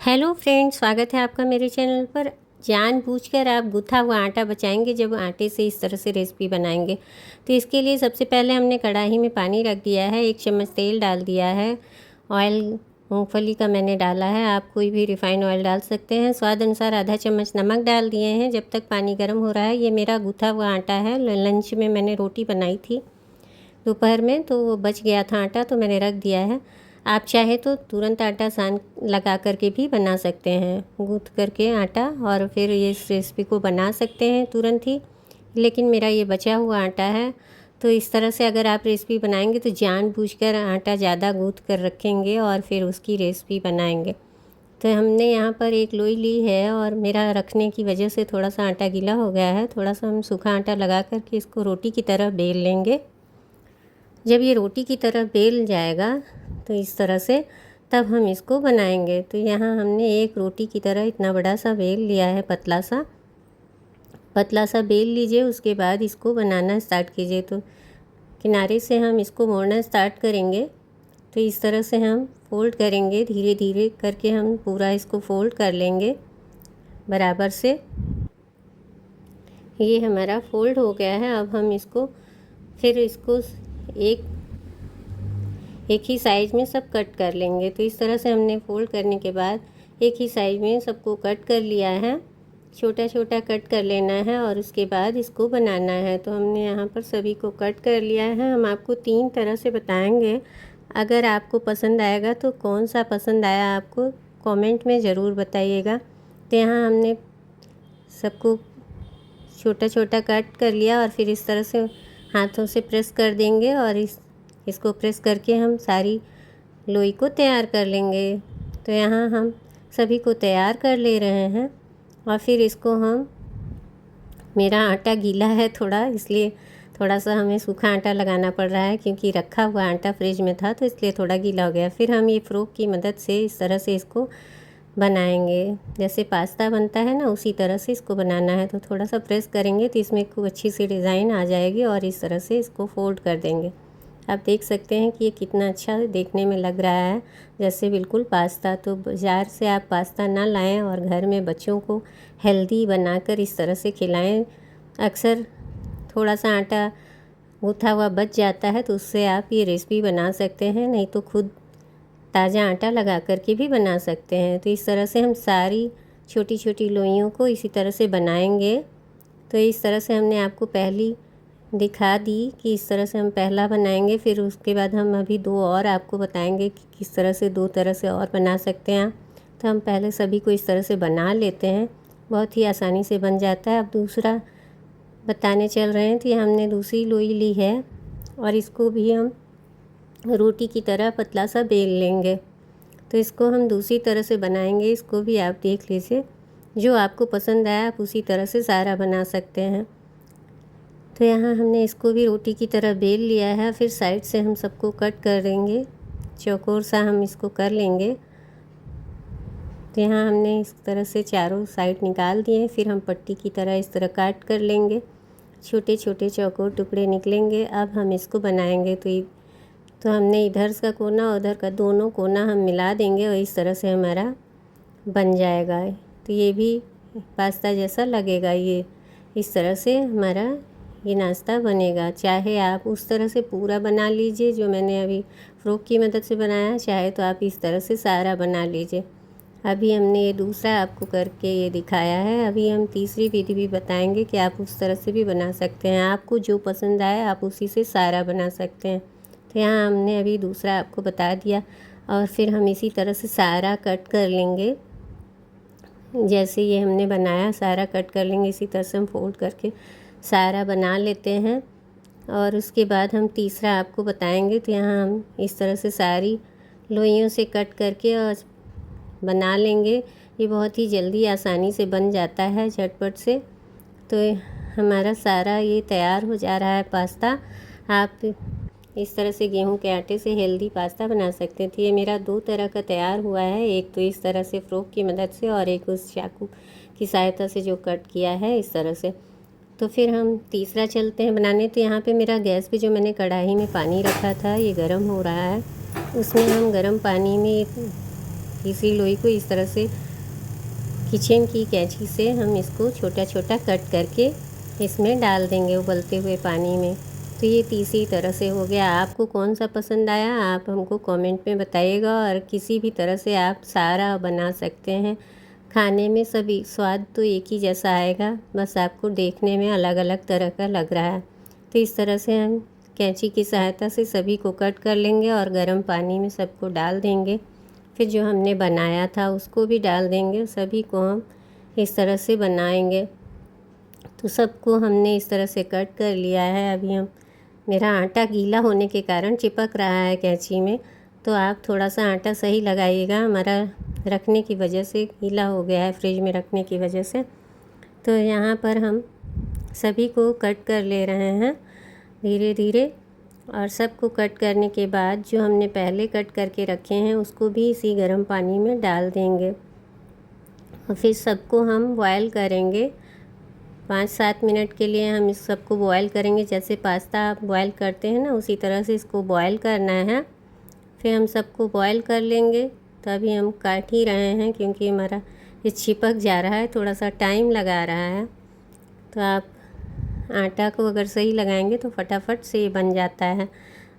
Hello friends, स्वागत है आपका मेरे चैनल पर। जानबूझकर आप गूथा हुआ आटा बचाएंगे जब आटे से इस तरह से रेसिपी बनाएंगे। तो इसके लिए सबसे पहले हमने कढ़ाई में पानी रख दिया है, 1 चम्मच तेल डाल दिया है। ऑयल मूंगफली का मैंने डाला है, आप कोई भी रिफाइंड ऑयल डाल सकते हैं। स्वाद अनुसार आधा चम्मच नमक डाल दिए हैं। जब तक पानी गर्म हो रहा है, ये मेरा गूथा हुआ आटा है। लंच में मैंने रोटी बनाई थी दोपहर में, तो वो बच गया था आटा, तो मैंने रख दिया है। आप चाहे तो तुरंत आटा सान लगा करके भी बना सकते हैं, गूँथ करके आटा, और फिर ये इस रेसिपी को बना सकते हैं तुरंत ही। लेकिन मेरा ये बचा हुआ आटा है, तो इस तरह से अगर आप रेसिपी बनाएंगे तो जानबूझकर आटा ज़्यादा गूँथ कर रखेंगे और फिर उसकी रेसिपी बनाएंगे। तो हमने यहाँ पर एक लोई ली है और मेरा रखने की वजह से थोड़ा सा आटा गीला हो गया है। थोड़ा सा हम सूखा आटा लगा करके इसको रोटी की तरह बेल लेंगे। जब ये रोटी की तरह बेल जाएगा तो इस तरह से, तब हम इसको बनाएंगे। तो यहाँ हमने एक रोटी की तरह इतना बड़ा सा बेल लिया है, पतला सा बेल लीजिए। उसके बाद इसको बनाना स्टार्ट कीजिए। तो किनारे से हम इसको मोड़ना स्टार्ट करेंगे। तो इस तरह से हम फोल्ड करेंगे, धीरे धीरे करके हम पूरा इसको फोल्ड कर लेंगे बराबर से। ये हमारा फोल्ड हो गया है। अब हम इसको एक ही साइज़ में सब कट कर लेंगे। तो इस तरह से हमने फोल्ड करने के बाद एक ही साइज़ में सबको कट कर लिया है। छोटा छोटा कट कर लेना है और उसके बाद इसको बनाना है। तो हमने यहाँ पर सभी को कट कर लिया है। हम आपको 3 तरह से बताएंगे। अगर आपको पसंद आएगा तो कौन सा पसंद आया आपको कमेंट में ज़रूर बताइएगा। तो यहाँ हमने सबको छोटा छोटा कट कर लिया और फिर इस तरह से हाथों से प्रेस कर देंगे और इसको प्रेस करके हम सारी लोई को तैयार कर लेंगे। तो यहाँ हम सभी को तैयार कर ले रहे हैं और फिर इसको मेरा आटा गीला है थोड़ा, इसलिए थोड़ा सा हमें सूखा आटा लगाना पड़ रहा है, क्योंकि रखा हुआ आटा फ्रिज में था तो इसलिए थोड़ा गीला हो गया। फिर हम ये फ़ोर्क की मदद से इस तरह से इसको बनाएंगे। जैसे पास्ता बनता है ना, उसी तरह से इसको बनाना है। तो थोड़ा सा प्रेस करेंगे तो इसमें खूब अच्छी सी डिज़ाइन आ जाएगी और इस तरह से इसको फोल्ड कर देंगे। आप देख सकते हैं कि ये कितना अच्छा देखने में लग रहा है, जैसे बिल्कुल पास्ता। तो बाज़ार से आप पास्ता ना लाएं और घर में बच्चों को हेल्दी बनाकर इस तरह से खिलाएं। अक्सर थोड़ा सा आटा गूथा हुआ बच जाता है, तो उससे आप ये रेसिपी बना सकते हैं, नहीं तो खुद ताज़ा आटा लगा करके भी बना सकते हैं। तो इस तरह से हम सारी छोटी छोटी लोइयों को इसी तरह से बनाएंगे। तो इस तरह से हमने आपको पहली दिखा दी कि इस तरह से हम पहला बनाएंगे। फिर उसके बाद हम अभी 2 और आपको बताएंगे कि किस तरह से 2 तरह से और बना सकते हैं। तो हम पहले सभी को इस तरह से बना लेते हैं, बहुत ही आसानी से बन जाता है। अब दूसरा बताने चल रहे हैं। तो ये हमने दूसरी लोई ली है और इसको भी हम रोटी की तरह पतला सा बेल लेंगे। तो इसको हम दूसरी तरह से बनाएंगे। इसको भी आप देख लीजिए, जो आपको पसंद आया आप उसी तरह से सारा बना सकते हैं। तो यहाँ हमने इसको भी रोटी की तरह बेल लिया है। फिर साइड से हम सबको कट कर देंगे, चौकोर सा हम इसको कर लेंगे। तो यहाँ हमने इस तरह से चारों साइड निकाल दिए। फिर हम पट्टी की तरह इस तरह काट कर लेंगे, छोटे छोटे चौकोर टुकड़े निकलेंगे। अब हम इसको बनाएंगे। तो हमने इधर का कोना उधर का दोनों कोना हम मिला देंगे और इस तरह से हमारा बन जाएगा। तो ये भी पास्ता जैसा लगेगा। ये इस तरह से हमारा ये नाश्ता बनेगा। चाहे आप उस तरह से पूरा बना लीजिए जो मैंने अभी फ़ोर्क की मदद से बनाया, चाहे तो आप इस तरह से सारा बना लीजिए। अभी हमने ये दूसरा आपको करके ये दिखाया है। अभी हम तीसरी विधि भी बताएंगे कि आप उस तरह से भी बना सकते हैं। आपको जो पसंद आए आप उसी से सारा बना सकते हैं। तो यहाँ हमने अभी दूसरा आपको बता दिया और फिर हम इसी तरह से सारा कट कर लेंगे। जैसे ये हमने बनाया सारा कट कर लेंगे, इसी तरह से हम फोल्ड करके सारा बना लेते हैं। और उसके बाद हम तीसरा आपको बताएंगे। तो यहाँ हम इस तरह से सारी लोइयों से कट करके और बना लेंगे। ये बहुत ही जल्दी आसानी से बन जाता है, झटपट से। तो हमारा सारा ये तैयार हो जा रहा है पास्ता। आप इस तरह से गेहूं के आटे से हेल्दी पास्ता बना सकते हैं। तो ये मेरा 2 तरह का तैयार हुआ है, एक तो इस तरह से फ़ोर्क की मदद से और एक उस चाकू की सहायता से जो कट किया है इस तरह से। तो फिर हम तीसरा चलते हैं बनाने। तो यहाँ पे मेरा गैस पे जो मैंने कढ़ाई में पानी रखा था ये गर्म हो रहा है। उसमें हम गर्म पानी में इसी लोई को इस तरह से किचन की कैंची से हम इसको छोटा छोटा कट करके इसमें डाल देंगे उबलते हुए पानी में। तो ये तीसरी तरह से हो गया। आपको कौन सा पसंद आया आप हमको कमेंट में बताइएगा, और किसी भी तरह से आप सारा बना सकते हैं। खाने में सभी स्वाद तो एक ही जैसा आएगा, बस आपको देखने में अलग अलग तरह का लग रहा है। तो इस तरह से हम कैंची की सहायता से सभी को कट कर लेंगे और गर्म पानी में सबको डाल देंगे। फिर जो हमने बनाया था उसको भी डाल देंगे। सभी को हम इस तरह से बनाएंगे। तो सबको हमने इस तरह से कट कर लिया है। अभी हम मेरा आटा गीला होने के कारण चिपक रहा है कैंची में, तो आप थोड़ा सा आटा सही लगाइएगा। हमारा रखने की वजह से गीला हो गया है, फ्रिज में रखने की वजह से। तो यहाँ पर हम सभी को कट कर ले रहे हैं धीरे धीरे। और सबको कट करने के बाद जो हमने पहले कट करके रखे हैं उसको भी इसी गर्म पानी में डाल देंगे। और फिर सबको हम बॉयल करेंगे 5-7 मिनट के लिए। हम इस सबको बॉयल करेंगे, जैसे पास्ता आप बॉयल करते हैं ना, उसी तरह से इसको बॉयल करना है। फिर हम सबको बॉयल कर लेंगे। तो अभी हम काट ही रहे हैं क्योंकि हमारा ये चिपक जा रहा है, थोड़ा सा टाइम लगा रहा है। तो आप आटा को अगर सही लगाएंगे तो फटाफट से ये बन जाता है,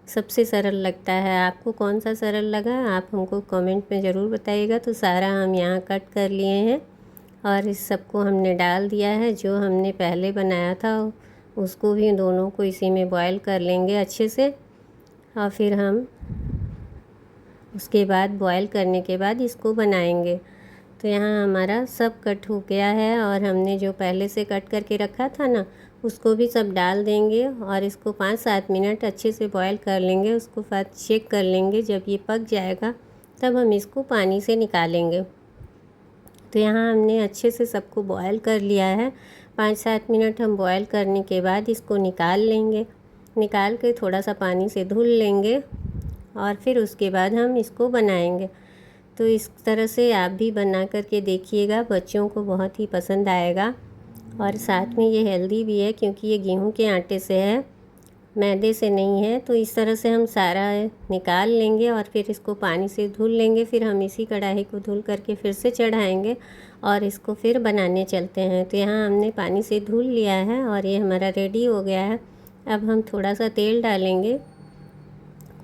सबसे सरल लगता है। आपको कौन सा सरल लगा आप हमको कमेंट में ज़रूर बताइएगा। तो सारा हम यहाँ कट कर लिए हैं और इस सबको हमने डाल दिया है। जो हमने पहले बनाया था उसको भी दोनों को इसी में बॉयल कर लेंगे अच्छे से। और फिर हम उसके बाद बॉयल करने के बाद इसको बनाएंगे। तो यहाँ हमारा सब कट हो गया है और हमने जो पहले से कट करके रखा था ना उसको भी सब डाल देंगे और इसको 5-7 मिनट अच्छे से बॉयल कर लेंगे। उसको बाद चेक कर लेंगे, जब ये पक जाएगा तब हम इसको पानी से निकालेंगे। तो यहाँ हमने अच्छे से सबको बॉयल कर लिया है। 5-7 मिनट हम बॉयल करने के बाद इसको निकाल लेंगे। निकाल के थोड़ा सा पानी से धुल लेंगे और फिर उसके बाद हम इसको बनाएंगे। तो इस तरह से आप भी बना करके देखिएगा, बच्चों को बहुत ही पसंद आएगा। और साथ में ये हेल्दी भी है क्योंकि ये गेहूं के आटे से है, मैदे से नहीं है। तो इस तरह से हम सारा निकाल लेंगे और फिर इसको पानी से धुल लेंगे। फिर हम इसी कढ़ाई को धुल करके फिर से चढ़ाएंगे और इसको फिर बनाने चलते हैं। तो यहाँ हमने पानी से धुल लिया है और ये हमारा रेडी हो गया है। अब हम थोड़ा सा तेल डालेंगे,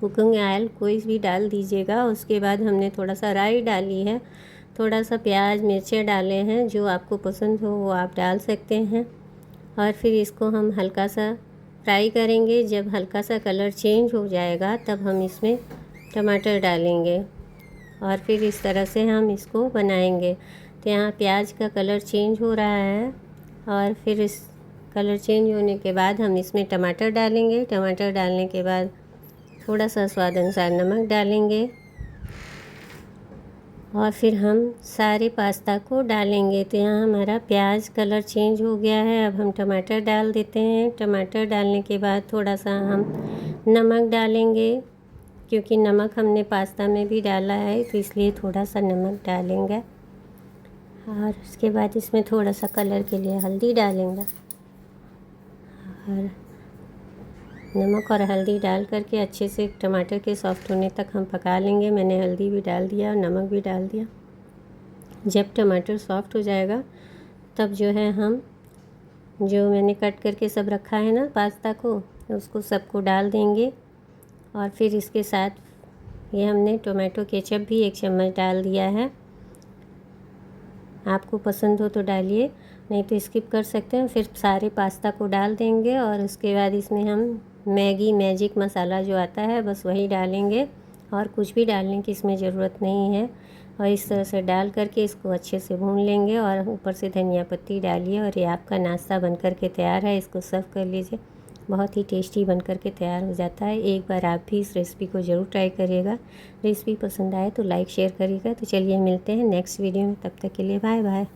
कुकिंग ऑयल कोई भी डाल दीजिएगा। उसके बाद हमने थोड़ा सा राई डाली है, थोड़ा सा प्याज मिर्चें डाले हैं, जो आपको पसंद हो वो आप डाल सकते हैं। और फिर इसको हम हल्का सा फ्राई करेंगे। जब हल्का सा कलर चेंज हो जाएगा तब हम इसमें टमाटर डालेंगे और फिर इस तरह से हम इसको बनाएंगे। तो यहाँ प्याज का कलर चेंज हो रहा है और फिर इस कलर चेंज होने के बाद हम इसमें टमाटर डालेंगे। टमाटर डालने के बाद थोड़ा सा स्वाद अनुसार नमक डालेंगे और फिर हम सारे पास्ता को डालेंगे। तो यहाँ हमारा प्याज कलर चेंज हो गया है। अब हम टमाटर डाल देते हैं। टमाटर डालने के बाद थोड़ा सा हम नमक डालेंगे, क्योंकि नमक हमने पास्ता में भी डाला है तो इसलिए थोड़ा सा नमक डालेंगे। और उसके बाद इसमें थोड़ा सा कलर के लिए हल्दी डालेंगे। और नमक और हल्दी डाल करके अच्छे से टमाटर के सॉफ्ट होने तक हम पका लेंगे। मैंने हल्दी भी डाल दिया और नमक भी डाल दिया। जब टमाटर सॉफ्ट हो जाएगा तब जो है हम जो मैंने कट करके सब रखा है ना पास्ता को, उसको सबको डाल देंगे। और फिर इसके साथ ये हमने टोमेटो केचप भी 1 चम्मच डाल दिया है। आपको पसंद हो तो डालिए, नहीं तो स्किप कर सकते हैं। फिर सारे पास्ता को डाल देंगे और उसके बाद इसमें हम मैगी मैजिक मसाला जो आता है बस वही डालेंगे और कुछ भी डालने की इसमें ज़रूरत नहीं है। और इस तरह से डाल करके इसको अच्छे से भून लेंगे और ऊपर से धनिया पत्ती डालिए और ये आपका नाश्ता बन कर के तैयार है। इसको सर्व कर लीजिए, बहुत ही टेस्टी बन कर के तैयार हो जाता है। एक बार आप भी इस रेसिपी को ज़रूर ट्राई करिएगा। रेसिपी पसंद आए तो लाइक शेयर करिएगा। तो चलिए मिलते हैं नेक्स्ट वीडियो में, तब तक के लिए बाय बाय।